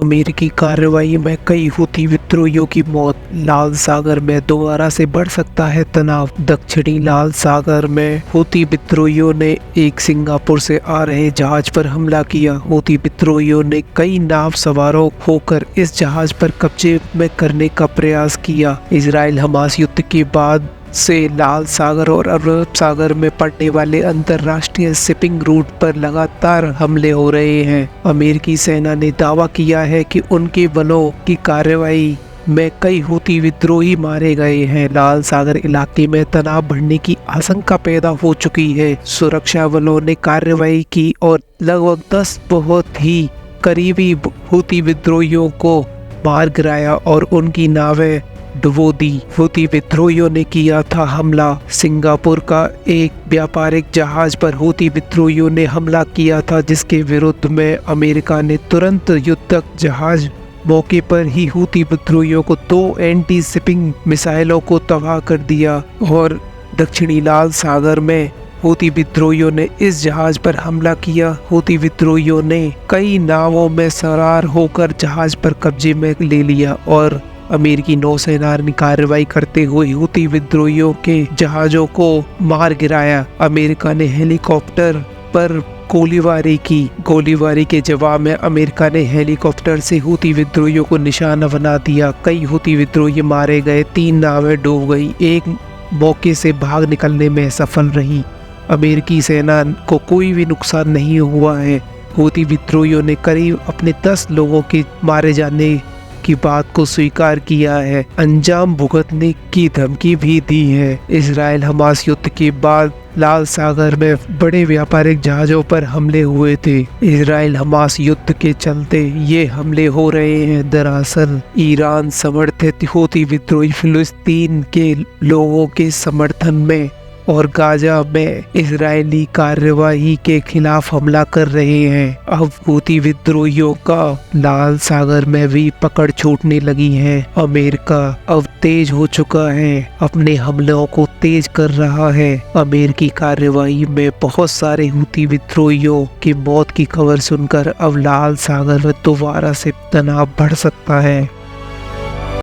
अमेरिकी कार्रवाई में कई हूथी विद्रोहियों की मौत। लाल सागर में दोबारा से बढ़ सकता है तनाव। दक्षिणी लाल सागर में हूथी विद्रोहियों ने एक सिंगापुर से आ रहे जहाज पर हमला किया। हूथी विद्रोहियों ने कई नाव सवारों होकर इस जहाज पर कब्जे में करने का प्रयास किया। इजराइल हमास युद्ध के बाद से लाल सागर और अरब सागर में पड़ने वाले अंतर्राष्ट्रीय शिपिंग रूट पर लगातार हमले हो रहे हैं। अमेरिकी सेना ने दावा किया है कि उनके बलों की कार्रवाई में कई हूथी विद्रोही मारे गए हैं। लाल सागर इलाके में तनाव बढ़ने की आशंका पैदा हो चुकी है। सुरक्षा बलों ने कार्रवाई की और लगभग 10 बहुत ही करीबी हूथी विद्रोहियों को मार गिराया और उनकी नावें डुबो दी। हूथी विद्रोहियों ने किया था हमला। सिंगापुर का एक व्यापारिक जहाज पर हूथी विद्रोहियों ने हमला किया था, जिसके विरुद्ध में अमेरिका ने तुरंत युद्धक जहाज मौके पर ही हूथी विद्रोहियों को 2 एंटी शिपिंग मिसाइलों को तबाह कर दिया। और दक्षिणी लाल सागर में हूथी विद्रोहियों ने इस जहाज पर हमला किया। हूथी विद्रोहियों ने कई नावों में सवार होकर जहाज पर कब्जे में ले लिया और अमेरिकी नौसेना ने कार्रवाई करते हुए हूथी विद्रोहियों के जहाजों को मार गिराया। अमेरिका ने हेलीकॉप्टर पर गोलीबारी की। गोलीबारी के जवाब में अमेरिका ने हेलीकॉप्टर से हूथी विद्रोहियों को निशाना बना दिया। कई हूथी विद्रोही मारे गए, 3 नावें डूब गई, एक मौके से भाग निकलने में सफल रही। अमेरिकी सेना को कोई भी नुकसान नहीं हुआ है। हूथी विद्रोहियों ने करीब अपने 10 लोगों के मारे जाने की बात को स्वीकार किया है। अंजाम भुगतने की धमकी भी दी है। इजराइल हमास युद्ध के बाद लाल सागर में बड़े व्यापारिक जहाजों पर हमले हुए थे। इजराइल हमास युद्ध के चलते ये हमले हो रहे हैं। दरअसल ईरान समर्थित हूथी विद्रोही फिलिस्तीन के लोगों के समर्थन में और गाजा में इजरायली कार्रवाई के खिलाफ हमला कर रहे हैं। अब हूथी विद्रोहियों का लाल सागर में भी पकड़ छूटने लगी है। अमेरिका अब तेज हो चुका है, अपने हमलों को तेज कर रहा है। अमेरिकी कार्रवाई में बहुत सारे हूथी विद्रोहियों की मौत की खबर सुनकर अब लाल सागर में दोबारा से तनाव बढ़ सकता है।